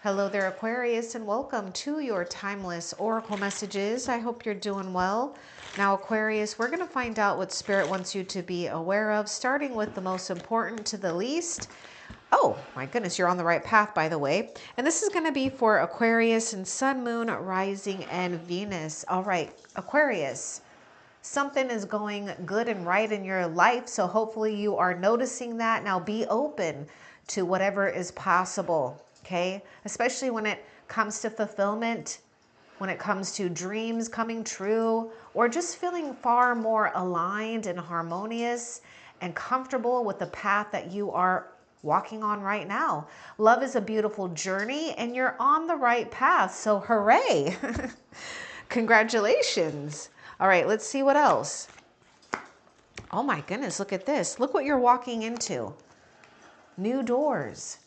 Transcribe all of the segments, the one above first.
Hello there, Aquarius, and welcome to your timeless oracle messages. I hope you're doing well. Now, Aquarius, we're going to find out what Spirit wants you to be aware of, starting with the most important to the least. Oh, my goodness, you're on the right path, by the way. And this is going to be for Aquarius and Sun, Moon, Rising, and Venus. All right, Aquarius, something is going good and right in your life, so hopefully you are noticing that. Now, be open to whatever is possible. Okay, especially when it comes to fulfillment, when it comes to dreams coming true, or just feeling far more aligned and harmonious and comfortable with the path that you are walking on right now. Love is a beautiful journey and you're on the right path. So hooray. Congratulations. All right, let's see what else. Oh my goodness, look at this. Look what you're walking into. New doors.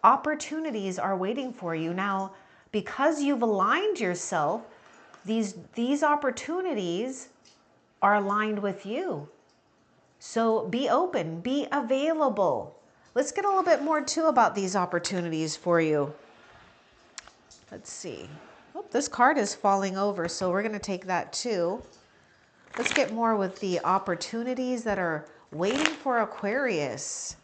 Opportunities are waiting for you. Now, because you've aligned yourself, these opportunities are aligned with you. So be open, be available. Let's get a little bit more too about these opportunities for you. Let's see. Oh, this card is falling over, so we're going to take that too. Let's get more with the opportunities that are waiting for Aquarius.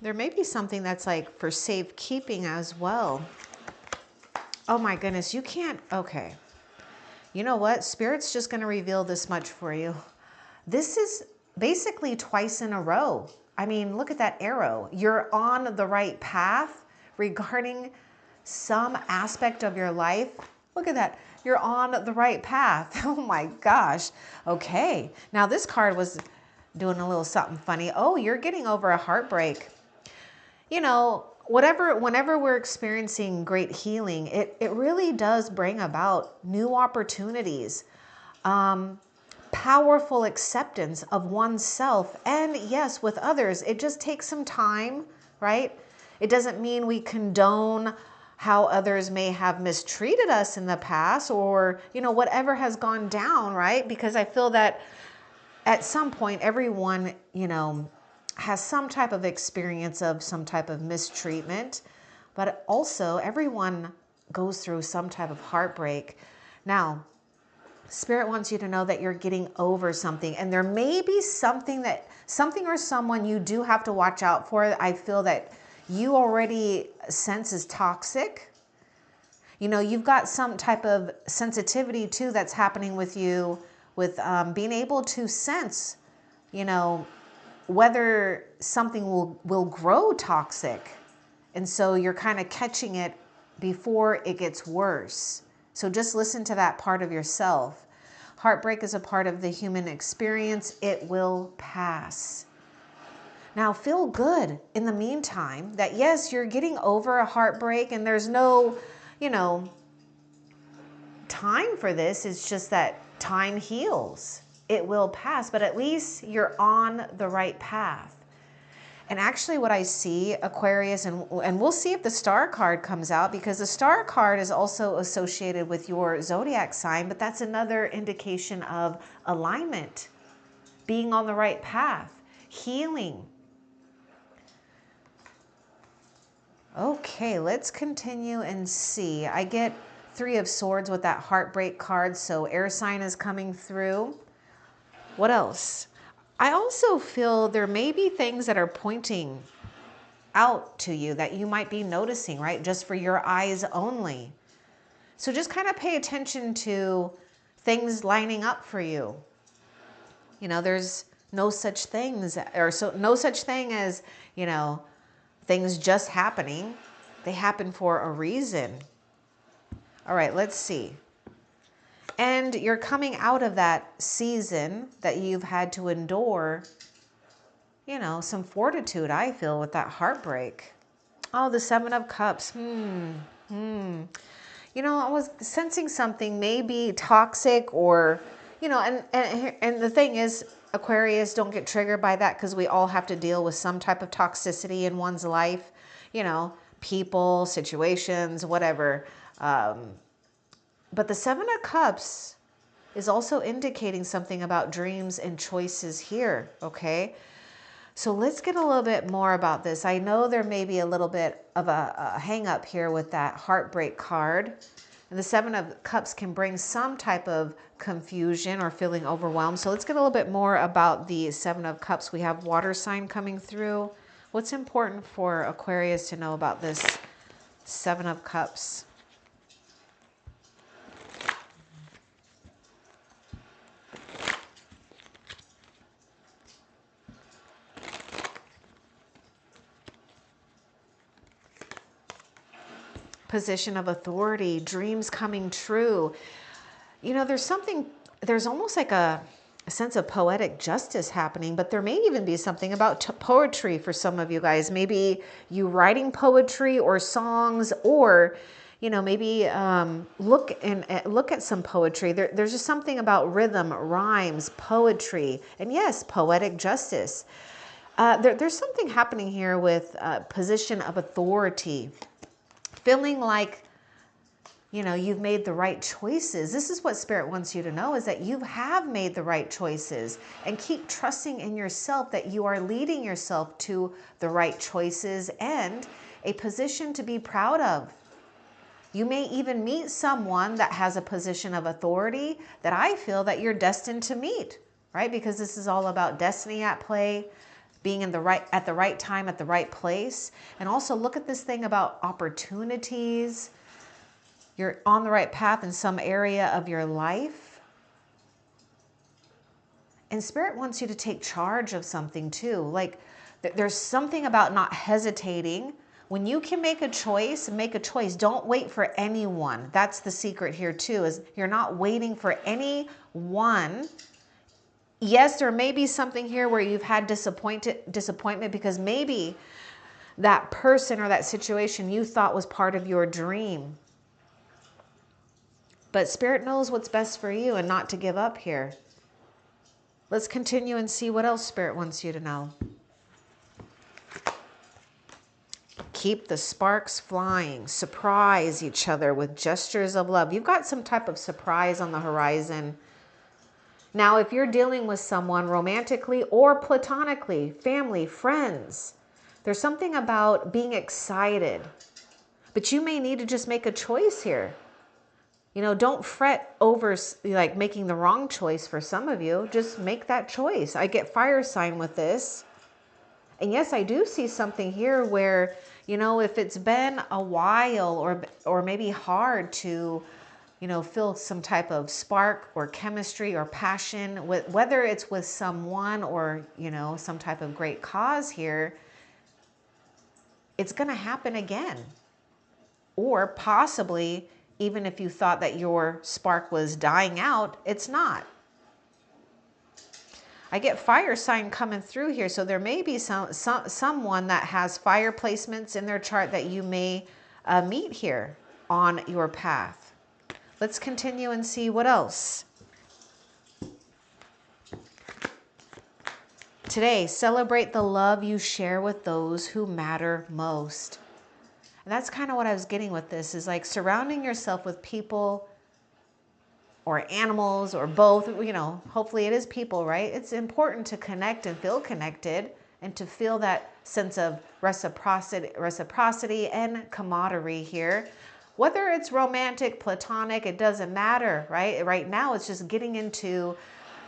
There may be something that's like for safekeeping as well. Oh my goodness, you can't, okay. You know what? Spirit's just going to reveal this much for you. This is basically twice in a row. I mean, look at that arrow. You're on the right path regarding some aspect of your life. Look at that. You're on the right path. Oh my gosh. Okay. Now this card was doing a little something funny. Oh, you're getting over a heartbreak. You know, whenever we're experiencing great healing, it really does bring about new opportunities, powerful acceptance of oneself, and yes, with others. It just takes some time, right? It doesn't mean we condone how others may have mistreated us in the past or, you know, whatever has gone down, right? Because I feel that at some point, everyone, you know, has some type of experience of some type of mistreatment, but also everyone goes through some type of heartbreak. Now, Spirit wants you to know that you're getting over something, and there may be something or someone you do have to watch out for. I feel that you already sense is toxic. You know, you've got some type of sensitivity too that's happening with you with being able to sense, you know, whether something will grow toxic. And so you're kind of catching it before it gets worse. So just listen to that part of yourself. Heartbreak is a part of the human experience. It will pass. Now feel good in the meantime that yes, you're getting over a heartbreak and there's no, you know, time for this. It's just that time heals. It will pass, but at least you're on the right path. And actually what I see, Aquarius, and we'll see if the star card comes out, because the star card is also associated with your zodiac sign, but that's another indication of alignment, being on the right path, healing. Okay, let's continue and see. I get Three of Swords with that heartbreak card, so air sign is coming through. What else? I also feel there may be things that are pointing out to you that you might be noticing, right? Just for your eyes only. So just kind of pay attention to things lining up for you. You know, there's no such things, no such thing as, you know, things just happening. They happen for a reason. All right, let's see. And you're coming out of that season that you've had to endure, you know, some fortitude, I feel, with that heartbreak. Oh, the Seven of Cups. You know, I was sensing something maybe toxic or, you know, and the thing is, Aquarius, don't get triggered by that, because we all have to deal with some type of toxicity in one's life, you know, people, situations, whatever. But the Seven of Cups is also indicating something about dreams and choices here, okay? So let's get a little bit more about this. I know there may be a little bit of a hang up here with that heartbreak card. And the Seven of Cups can bring some type of confusion or feeling overwhelmed. So let's get a little bit more about the Seven of Cups. We have water sign coming through. What's important for Aquarius to know about this Seven of Cups? Position of authority, dreams coming true. You know, there's almost like a sense of poetic justice happening, but there may even be something about poetry for some of you guys. Maybe you writing poetry or songs, or, you know, maybe look at some poetry. There's just something about rhythm, rhymes, poetry, and yes, poetic justice. There's something happening here with position of authority. Feeling like, you know, you've made the right choices. This is what Spirit wants you to know, is that you have made the right choices, and keep trusting in yourself that you are leading yourself to the right choices and a position to be proud of. You may even meet someone that has a position of authority that I feel that you're destined to meet, right? Because this is all about destiny at play, being at the right time, at the right place. And also look at this thing about opportunities. You're on the right path in some area of your life. And Spirit wants you to take charge of something too. Like there's something about not hesitating. When you can make a choice, make a choice. Don't wait for anyone. That's the secret here too, is you're not waiting for anyone. Yes, there may be something here where you've had disappointment because maybe that person or that situation you thought was part of your dream. But Spirit knows what's best for you, and not to give up here. Let's continue and see what else Spirit wants you to know. Keep the sparks flying. Surprise each other with gestures of love. You've got some type of surprise on the horizon. Now, if you're dealing with someone romantically or platonically, family, friends, there's something about being excited. But you may need to just make a choice here. You know, don't fret over like making the wrong choice for some of you. Just make that choice. I get fire sign with this. And yes, I do see something here where, you know, if it's been a while or maybe hard to, you know, feel some type of spark or chemistry or passion, whether it's with someone or, you know, some type of great cause here, it's going to happen again. Or possibly, even if you thought that your spark was dying out, it's not. I get fire sign coming through here. So there may be someone that has fire placements in their chart that you may meet here on your path. Let's continue and see what else. Today, celebrate the love you share with those who matter most. And that's kind of what I was getting with this, is like surrounding yourself with people or animals or both, you know, hopefully it is people, right? It's important to connect and feel connected and to feel that sense of reciprocity and camaraderie here. Whether it's romantic, platonic, it doesn't matter, right? Right now, it's just getting into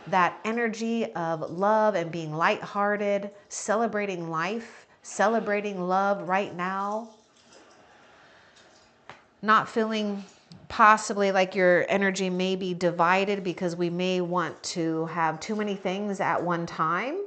that energy of love and being lighthearted, celebrating life, celebrating love right now. Not feeling possibly like your energy may be divided because we may want to have too many things at one time.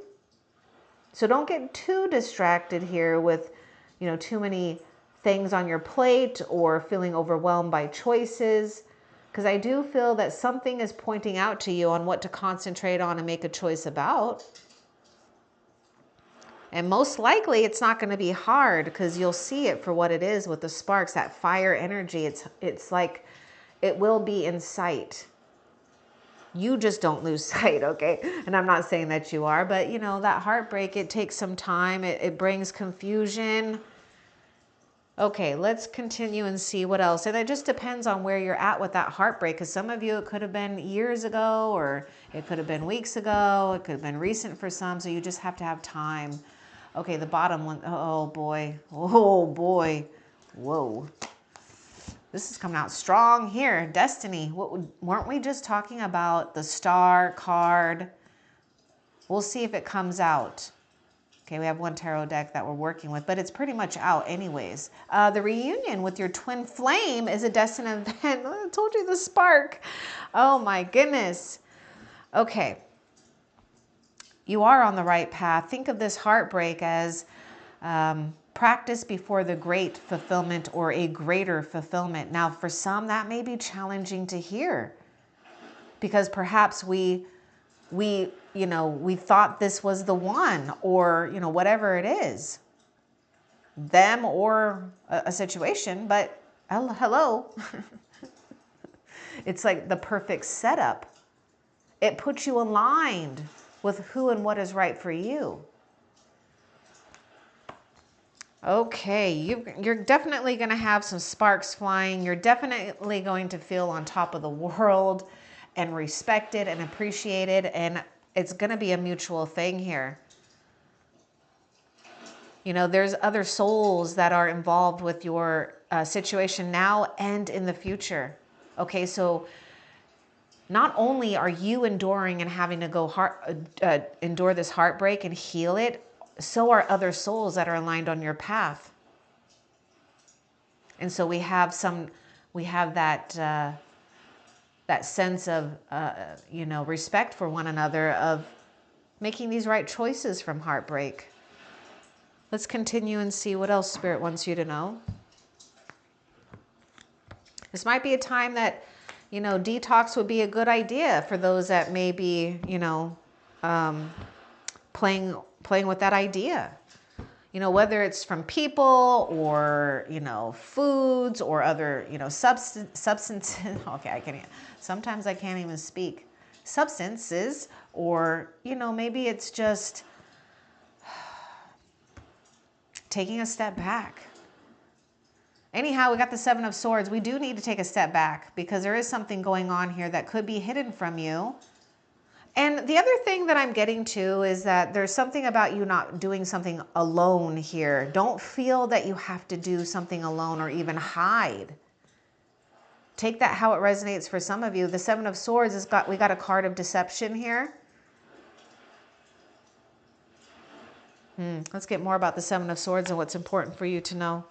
So don't get too distracted here with, you know, too many things on your plate or feeling overwhelmed by choices, because I do feel that something is pointing out to you on what to concentrate on and make a choice about. And most likely it's not going to be hard, because you'll see it for what it is with the sparks, that fire energy. It's like it will be in sight. You just don't lose sight, okay? And I'm not saying that you are, but you know, that heartbreak, it takes some time. It brings confusion. Okay, let's continue and see what else. And it just depends on where you're at with that heartbreak. Because some of you, it could have been years ago, or it could have been weeks ago. It could have been recent for some. So you just have to have time. Okay, the bottom one. Oh boy. Oh boy. Whoa. This is coming out strong here. Destiny. Weren't we just talking about the Star card? We'll see if it comes out. Okay, we have one tarot deck that we're working with, but it's pretty much out anyways. The reunion with your twin flame is a destined event. I told you, the spark. Oh my goodness. Okay. You are on the right path. Think of this heartbreak as practice before the great fulfillment, or a greater fulfillment. Now, for some, that may be challenging to hear, because perhaps we thought this was the one, or, whatever it is, them or a situation, but hello. It's like the perfect setup. It puts you aligned with who and what is right for you. Okay, you're definitely going to have some sparks flying. You're definitely going to feel on top of the world and respected and appreciated, and it's going to be a mutual thing here. There's other souls that are involved with your situation now and in the future. Okay, so not only are you enduring and having to endure this heartbreak and heal it, so are other souls that are aligned on your path. And so we have that sense of respect for one another, of making these right choices from heartbreak. Let's continue and see what else Spirit wants you to know. This might be a time that, detox would be a good idea for those that may be, playing with that idea. Whether it's from people or, foods or other, substances. Okay, sometimes I can't even speak. Substances, or, maybe it's just taking a step back. Anyhow, we got the Seven of Swords. We do need to take a step back, because there is something going on here that could be hidden from you. And the other thing that I'm getting to is that there's something about you not doing something alone here. Don't feel that you have to do something alone or even hide. Take that how it resonates for some of you. The Seven of Swords we got a card of deception here. Let's get more about the Seven of Swords and what's important for you to know.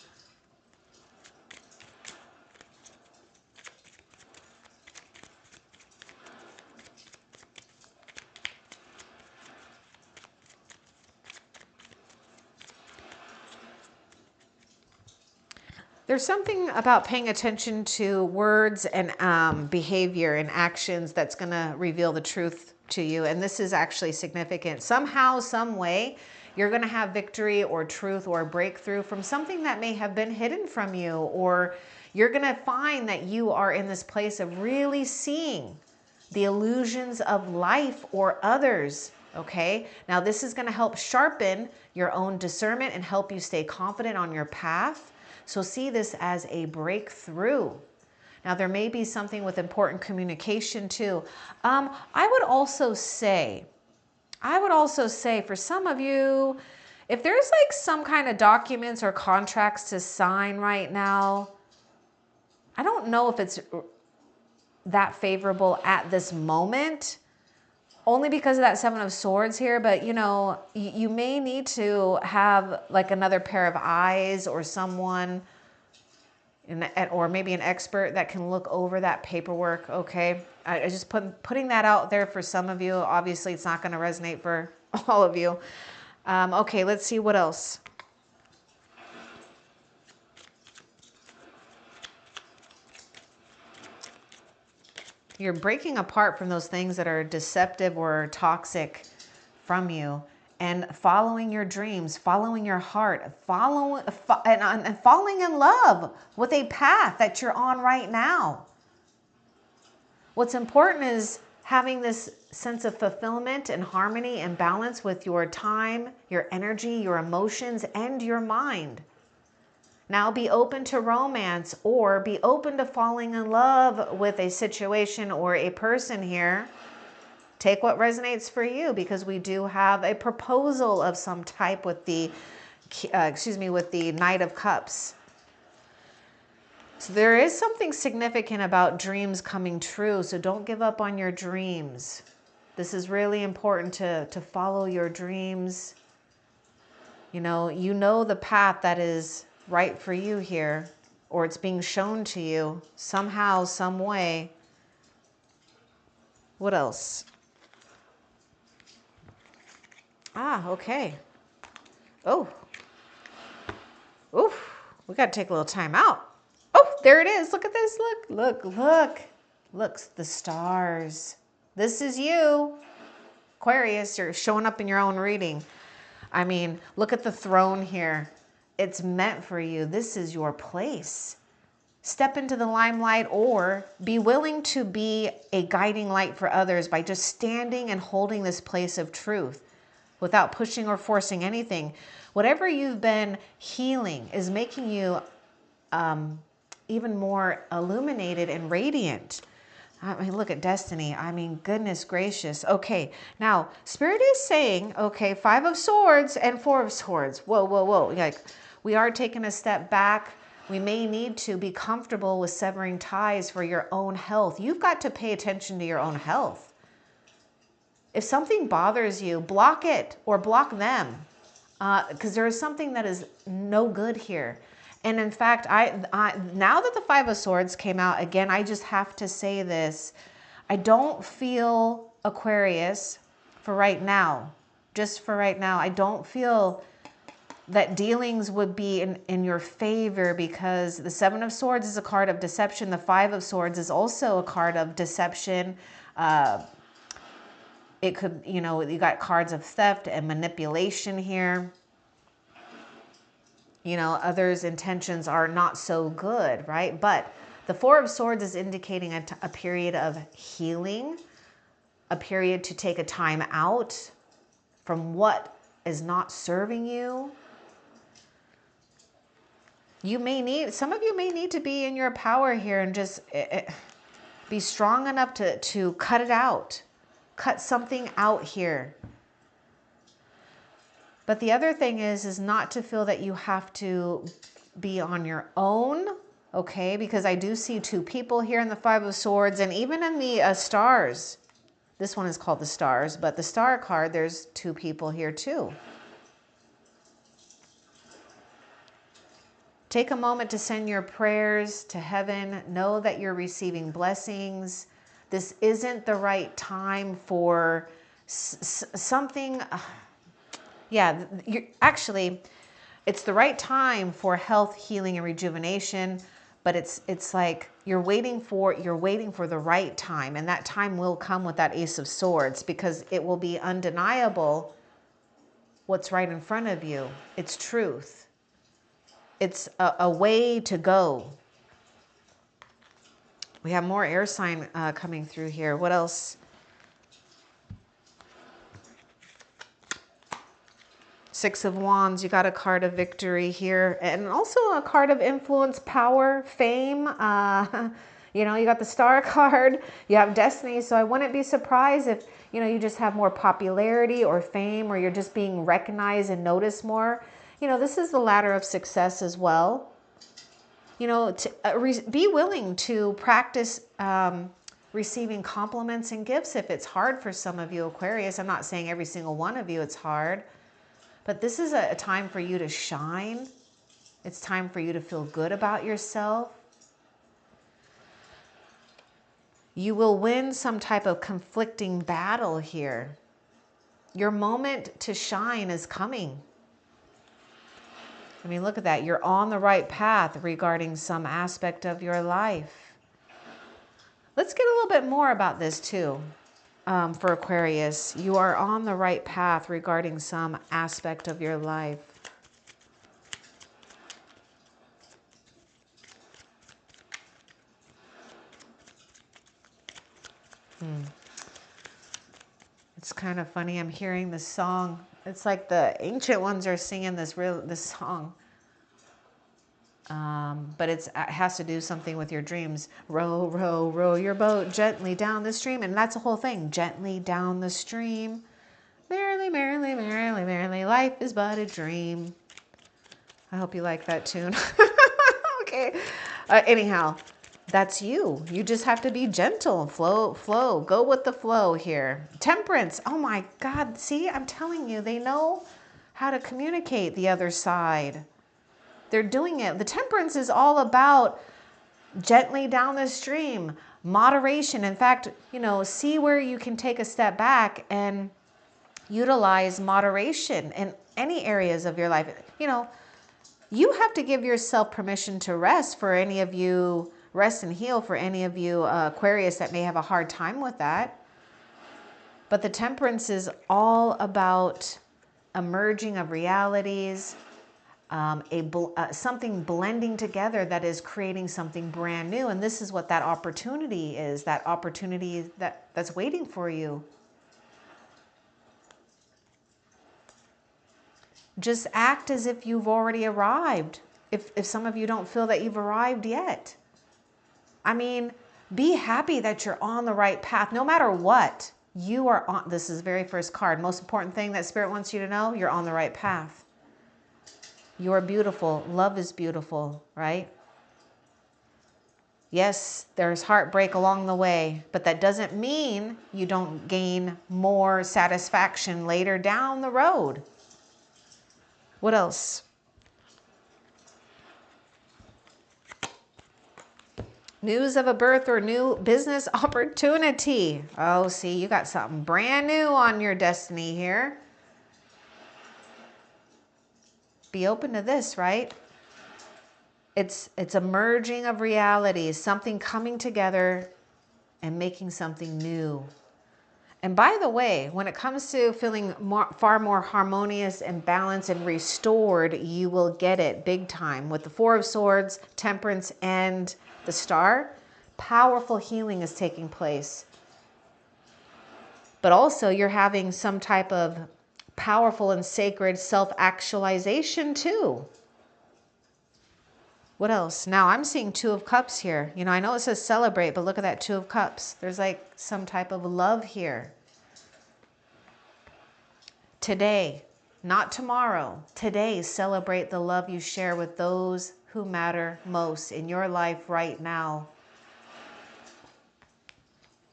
There's something about paying attention to words and behavior and actions that's going to reveal the truth to you. And this is actually significant. Somehow, some way, you're going to have victory or truth or breakthrough from something that may have been hidden from you. Or you're going to find that you are in this place of really seeing the illusions of life or others. Okay, now this is going to help sharpen your own discernment and help you stay confident on your path. So see this as a breakthrough. Now there may be something with important communication too. I would also say for some of you, if there's like some kind of documents or contracts to sign right now, I don't know if it's that favorable at this moment, only because of that Seven of Swords here. But you may need to have like another pair of eyes, or someone, or maybe an expert that can look over that paperwork. Okay, I just putting that out there for some of you. Obviously, it's not going to resonate for all of you. Okay, let's see what else. You're breaking apart from those things that are deceptive or toxic from you, and following your dreams, following your heart, and falling in love with a path that you're on right now. What's important is having this sense of fulfillment and harmony and balance with your time, your energy, your emotions, and your mind. Now be open to romance, or be open to falling in love with a situation or a person here. Take what resonates for you, because we do have a proposal of some type with the, with the Knight of Cups. So there is something significant about dreams coming true. So don't give up on your dreams. This is really important to follow your dreams. You know the path that is right for you here, or it's being shown to you somehow, some way. What else? Okay. Oh. Oof. We got to take a little time out. Oh, there it is. Look at this. Look. Look, the stars. This is you. Aquarius, you're showing up in your own reading. I mean, look at the throne here. It's meant for you. This is your place. Step into the limelight, or be willing to be a guiding light for others by just standing and holding this place of truth without pushing or forcing anything. Whatever you've been healing is making you even more illuminated and radiant. I mean, look at destiny. I mean, goodness gracious. Okay, now Spirit is saying, okay, 5 of Swords and 4 of Swords. Whoa. Like, we are taking a step back. We may need to be comfortable with severing ties for your own health. You've got to pay attention to your own health. If something bothers you, block it or block them, because there is something that is no good here. And in fact, now that the 5 of Swords came out, again, I just have to say this. I don't feel, Aquarius, for right now, just for right now, I don't feel that dealings would be in your favor, because the 7 of Swords is a card of deception. The 5 of Swords is also a card of deception. It could, you got cards of theft and manipulation here. Others' intentions are not so good, right? But the 4 of Swords is indicating a period of healing, a period to take a time out from what is not serving you. Some of you may need to be in your power here and just be strong enough to cut it out, cut something out here. But the other thing is not to feel that you have to be on your own, okay? Because I do see 2 people here in the 5 of Swords, and even in the stars. This one is called the stars, but the star card, there's 2 people here too. Take a moment to send your prayers to heaven. Know that you're receiving blessings. This isn't the right time for something... Yeah, actually, it's the right time for health, healing, and rejuvenation, but it's like you're waiting for the right time, and that time will come with that Ace of Swords, because it will be undeniable what's right in front of you. It's truth. It's a way to go. We have more air sign coming through here. What else? 6 of Wands, you got a card of victory here, and also a card of influence, power, fame. You got the Star card, you have destiny. So I wouldn't be surprised if, you just have more popularity or fame, or you're just being recognized and noticed more. This is the ladder of success as well. Be willing to practice receiving compliments and gifts if it's hard for some of you, Aquarius. I'm not saying every single one of you it's hard. But this is a time for you to shine. It's time for you to feel good about yourself. You will win some type of conflicting battle here. Your moment to shine is coming. I mean, look at that. You're on the right path regarding some aspect of your life. Let's get a little bit more about this too. For Aquarius, you are on the right path regarding some aspect of your life. It's kind of funny. I'm hearing this song. It's like the ancient ones are singing this song. But it has to do something with your dreams. Row, row, row your boat gently down the stream. And that's the whole thing. Gently down the stream. Merrily, merrily, merrily, merrily, life is but a dream. I hope you like that tune. Okay. Anyhow, that's you. You just have to be gentle. Flow. Go with the flow here. Temperance. Oh my God. See, I'm telling you, they know how to communicate the other side. They're doing it. The temperance is all about gently down the stream, moderation. In fact, you know, see where you can take a step back and utilize moderation in any areas of your life. You know, you have to give yourself permission to rest for any of you, rest and heal for any of you Aquarius that may have a hard time with that. But the temperance is all about a merging of realities, something blending together that is creating something brand new. And this is what that opportunity is, that opportunity that's waiting for you. Just act as if you've already arrived. If some of you don't feel that you've arrived yet. I mean, be happy that you're on the right path. No matter what, you are on. This is the very first card. Most important thing that Spirit wants you to know, you're on the right path. You're beautiful. Love is beautiful, right? Yes, there's heartbreak along the way, but that doesn't mean you don't gain more satisfaction later down the road. What else? News of a birth or new business opportunity. Oh, see, you got something brand new on your destiny here. Be open to this, right? It's a merging of realities, something coming together and making something new. And by the way, when it comes to feeling far more harmonious and balanced and restored, you will get it big time. With the Four of Swords, Temperance, and the Star, powerful healing is taking place. But also you're having some type of powerful and sacred self-actualization too. What else? Now I'm seeing Two of Cups here. You know, I know it says celebrate, but look at that Two of Cups. There's like some type of love here. Today, not tomorrow. Today, celebrate the love you share with those who matter most in your life right now.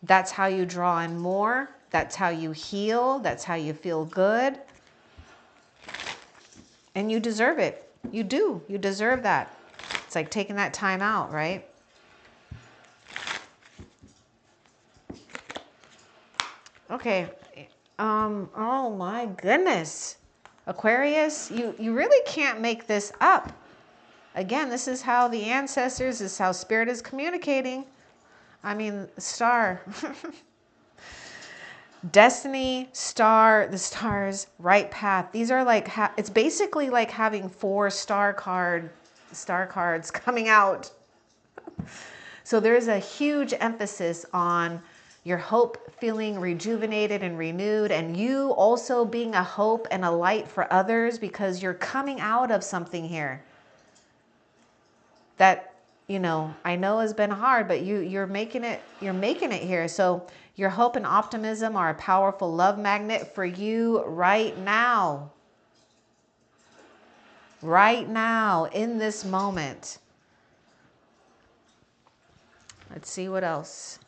That's how you draw in more. That's how you heal. That's how you feel good. And you deserve it. You do. You deserve that. It's like taking that time out, right? Okay. Oh my goodness. Aquarius, you really can't make this up. Again, this is how the ancestors, this is how Spirit is communicating. I mean, Star. Destiny, Star, the stars, right path. These are like, it's basically like having 4 star cards coming out. So there's a huge emphasis on your hope feeling rejuvenated and renewed, and you also being a hope and a light for others, because you're coming out of something here that, you know, I know has been hard, but you're making it here. So your hope and optimism are a powerful love magnet for you right now. Right now, in this moment. Let's see what else.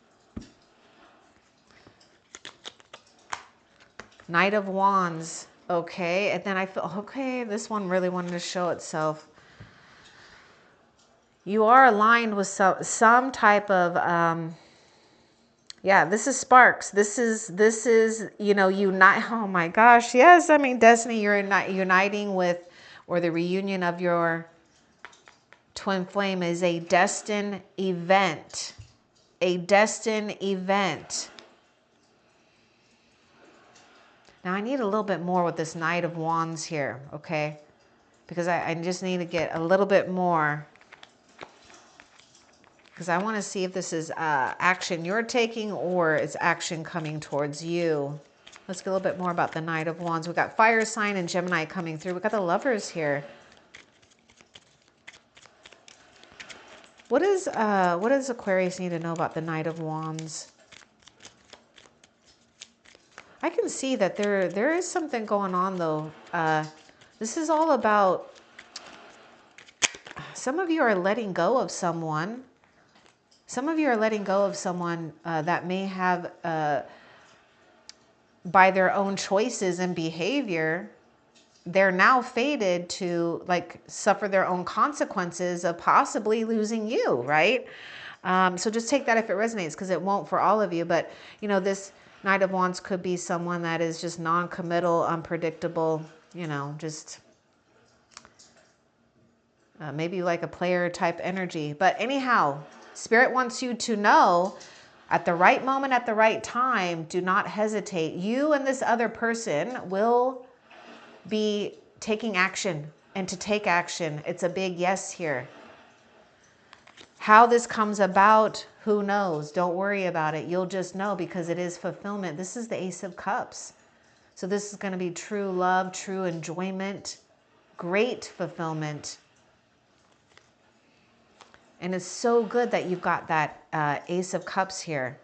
Knight of Wands. Okay, and then I feel, okay, this one really wanted to show itself. You are aligned with some type of, yeah, this is sparks. This is, you know, unite. Oh my gosh, yes. I mean, Destiny, you're uniting with, or the reunion of your twin flame is a destined event. A destined event. Now I need a little bit more with this Knight of Wands here, okay? Because I just need to get a little bit more. Because I want to see if this is action you're taking or it's action coming towards you. Let's get a little bit more about the Knight of Wands. We've got fire sign and Gemini coming through. We've got the Lovers here. What does Aquarius need to know about the Knight of Wands? I can see that there is something going on though. This is all about, some of you are letting go of someone. Some of you are letting go of someone that may have, by their own choices and behavior, they're now fated to like suffer their own consequences of possibly losing you, right? So just take that if it resonates, because it won't for all of you. But, you know, this Knight of Wands could be someone that is just non-committal, unpredictable, you know, just maybe like a player type energy. But anyhow, Spirit wants you to know at the right moment, at the right time, do not hesitate. You and this other person will be taking action, and to take action, it's a big yes here. How this comes about, who knows? Don't worry about it. You'll just know, because it is fulfillment. This is the Ace of Cups. So this is going to be true love, true enjoyment, great fulfillment. And it's so good that you've got that Ace of Cups here.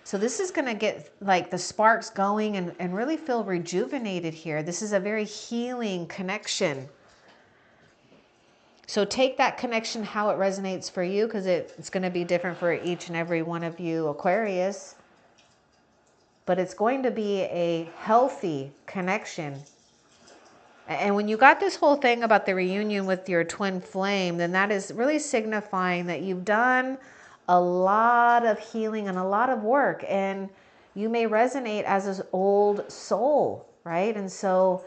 So this is going to get like the sparks going and really feel rejuvenated here. This is a very healing connection. So take that connection how it resonates for you, because it's going to be different for each and every one of you Aquarius. But it's going to be a healthy connection. And when you got this whole thing about the reunion with your twin flame, then that is really signifying that you've done a lot of healing and a lot of work, and you may resonate as an old soul, right? And so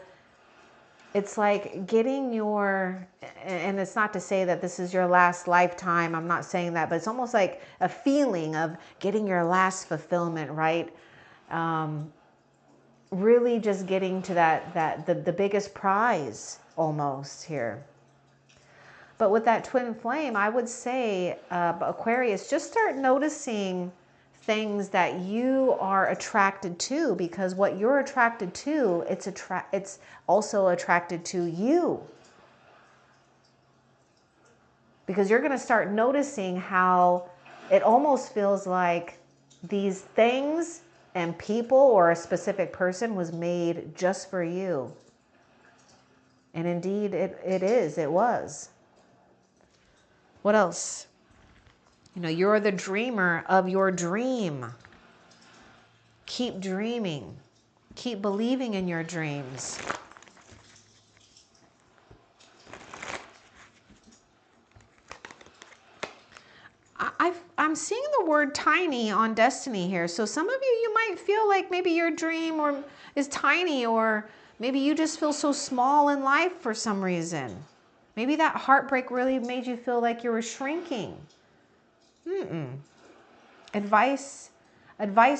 it's like getting your, and it's not to say that this is your last lifetime, I'm not saying that, but it's almost like a feeling of getting your last fulfillment, right? Really just getting to the biggest prize almost here. But with that twin flame, I would say, Aquarius, just start noticing things that you are attracted to, because what you're attracted to, it's also attracted to you. Because you're going to start noticing how it almost feels like these things and people or a specific person was made just for you. And indeed, it was. What else? You know, you're the dreamer of your dream. Keep dreaming. Keep believing in your dreams. I'm seeing the word tiny on Destiny here. So some of you might feel like maybe your dream is tiny, or maybe you just feel so small in life for some reason. Maybe that heartbreak really made you feel like you were shrinking. Advice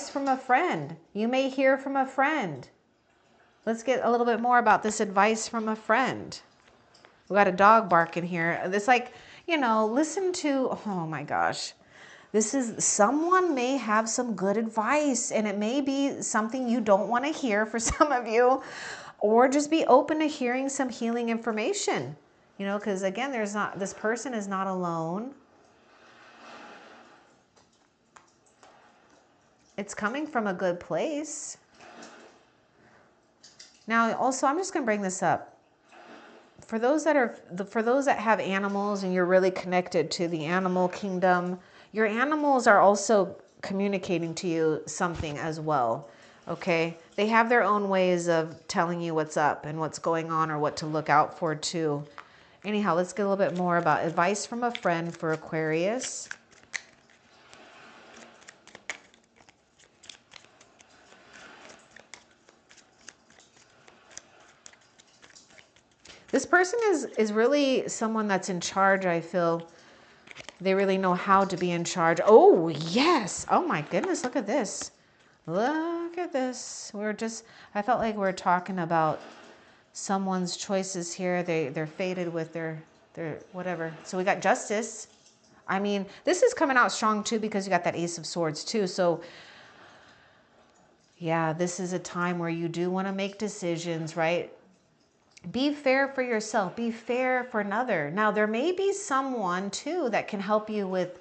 from a friend. You may hear from a friend. Let's get a little bit more about this advice from a friend. We got a dog barking here. It's like, you know, listen to, oh my gosh. This is, someone may have some good advice, and it may be something you don't want to hear for some of you, or just be open to hearing some healing information. You know, because again, this person is not alone. It's coming from a good place. Now, also, I'm just going to bring this up. For those that have animals and you're really connected to the animal kingdom, your animals are also communicating to you something as well. Okay? They have their own ways of telling you what's up and what's going on, or what to look out for too. Anyhow, let's get a little bit more about advice from a friend for Aquarius. This person is really someone that's in charge, I feel. They really know how to be in charge. Oh, yes. Oh, my goodness. Look at this. Look at this. I felt like we were talking about someone's choices here. They're fated with their whatever. So we got Justice. I mean, this is coming out strong too, because you got that Ace of Swords too. So yeah, this is a time where you do want to make decisions, right? Be fair for yourself. Be fair for another. Now, there may be someone too that can help you with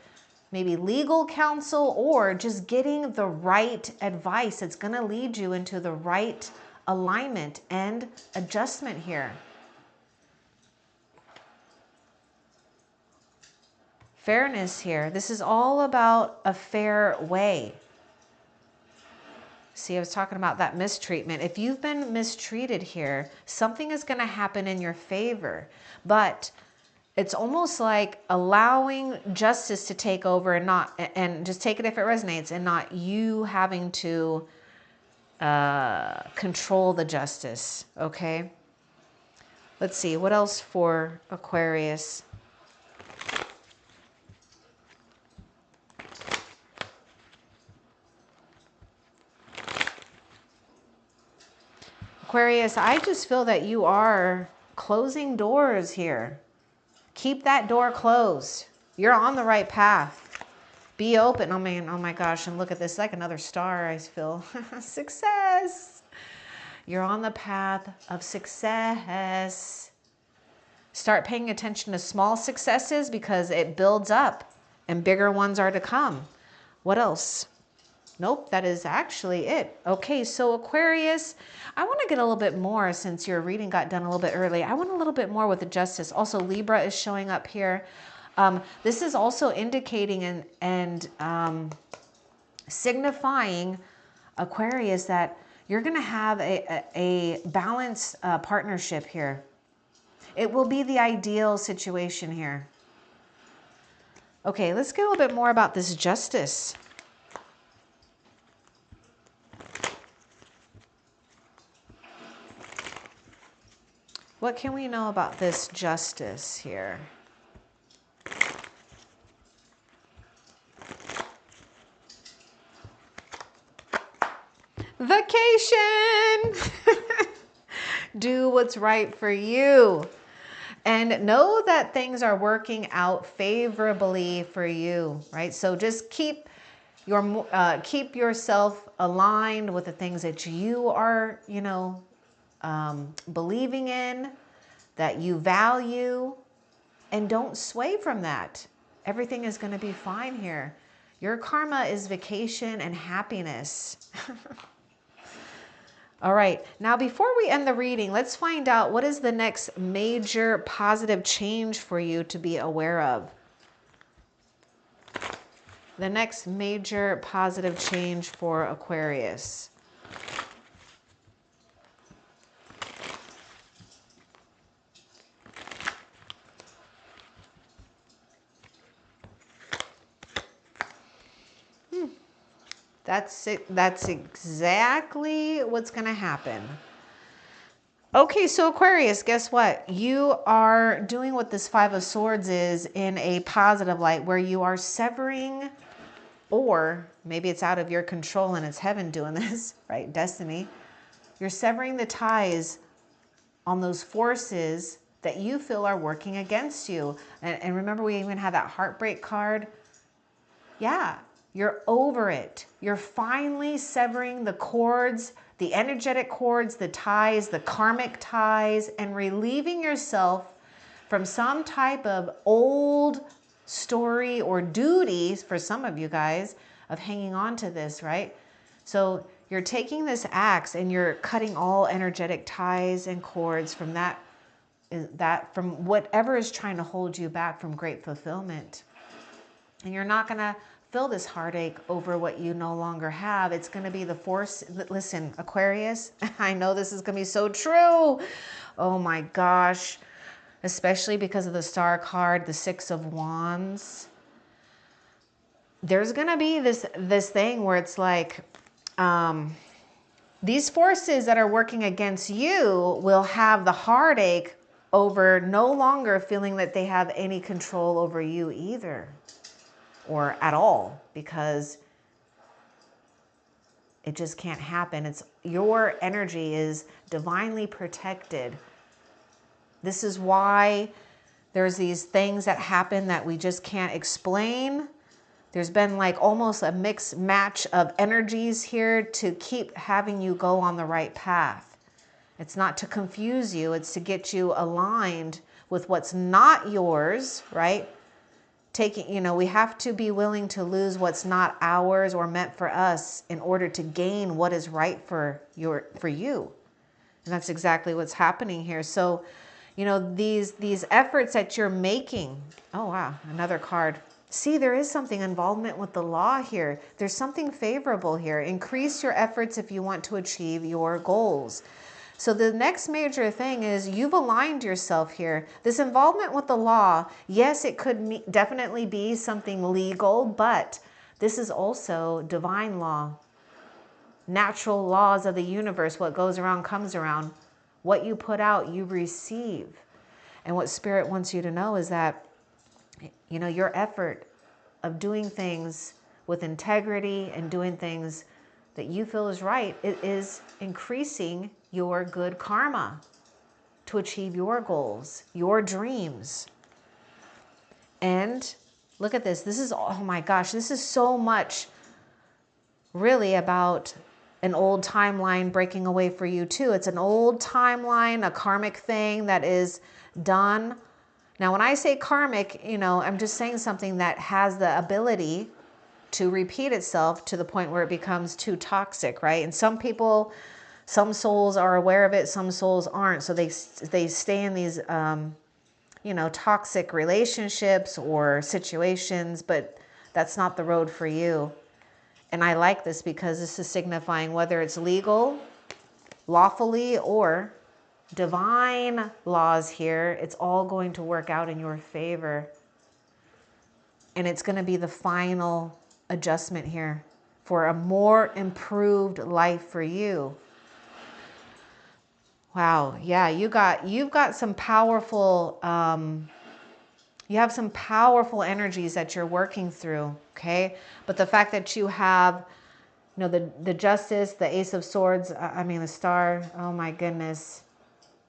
maybe legal counsel or just getting the right advice. It's going to lead you into the right alignment and adjustment here. Fairness here. This is all about a fair way. See, I was talking about that mistreatment. If you've been mistreated here, something is going to happen in your favor. But it's almost like allowing justice to take over and just take it if it resonates, and not you having to control the justice. Okay. Let's see. What else for Aquarius? Aquarius, I just feel that you are closing doors here. Keep that door closed. You're on the right path. Be open. Oh man, oh my gosh, and look at this. It's like another star, I feel. Success. You're on the path of success. Start paying attention to small successes because it builds up and bigger ones are to come. What else? Nope, that is actually it. Okay, so Aquarius, I want to get a little bit more since your reading got done a little bit early. I want a little bit more with the justice. Also, Libra is showing up here. This is also indicating and signifying, Aquarius, that you're going to have a balanced partnership here. It will be the ideal situation here. Okay, let's get a little bit more about this justice. What can we know about this justice here? Vacation! Do what's right for you. And know that things are working out favorably for you, right? So just keep yourself aligned with the things that you are, believing in, that you value, and don't sway from that. Everything is going to be fine here. Your karma is vacation and happiness. All right, now before we end the reading, let's find out what is the next major positive change for you to be aware of. The next major positive change for Aquarius. That's it. That's exactly what's going to happen. Okay, so Aquarius, guess what? You are doing what this Five of Swords is in a positive light, where you are severing, or maybe it's out of your control and it's heaven doing this, right? Destiny. You're severing the ties on those forces that you feel are working against you. And remember, we even had that heartbreak card. Yeah. You're over it. You're finally severing the cords, the energetic cords, the ties, the karmic ties, and relieving yourself from some type of old story or duties, for some of you guys, of hanging on to this, right? So you're taking this axe and you're cutting all energetic ties and cords from from whatever is trying to hold you back from great fulfillment. And you're not going to feel this heartache over what you no longer have. It's going to be the force. Listen, Aquarius, I know this is going to be so true. Oh my gosh. Especially because of the star card, the Six of Wands. There's going to be this thing where it's like, these forces that are working against you will have the heartache over no longer feeling that they have any control over you either. Or at all, because it just can't happen. It's your energy is divinely protected. This is why there's these things that happen that we just can't explain. There's been like almost a mixed match of energies here to keep having you go on the right path. It's not to confuse you. It's to get you aligned with what's not yours, right? We have to be willing to lose what's not ours or meant for us in order to gain what is right for you. And that's exactly what's happening here. So, these efforts that you're making. Oh, wow. Another card. See, there is something involvement with the law here. There's something favorable here. Increase your efforts if you want to achieve your goals. So the next major thing is you've aligned yourself here. This involvement with the law, yes, it could definitely be something legal, but this is also divine law. Natural laws of the universe. What goes around comes around. What you put out, you receive. And what Spirit wants you to know is that, your effort of doing things with integrity and doing things that you feel is right, it is increasing your good karma to achieve your goals, your dreams. And look at this. This is, oh my gosh, this is so much really about an old timeline breaking away for you too. It's an old timeline, a karmic thing that is done. Now, when I say karmic, I'm just saying something that has the ability to repeat itself to the point where it becomes too toxic, right? And some people, some souls are aware of it, some souls aren't. So they stay in these, toxic relationships or situations, but that's not the road for you. And I like this because this is signifying whether it's legal, lawfully, or divine laws here, it's all going to work out in your favor. And it's going to be the final adjustment here for a more improved life for you. Wow. Yeah, you've got some powerful, you have some powerful energies that you're working through. Okay. But the fact that you have, the Justice, the Ace of Swords, the Star, oh my goodness.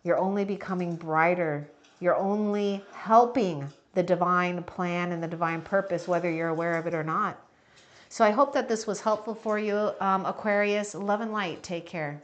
You're only becoming brighter. You're only helping the divine plan and the divine purpose, whether you're aware of it or not. So I hope that this was helpful for you, Aquarius. Love and light. Take care.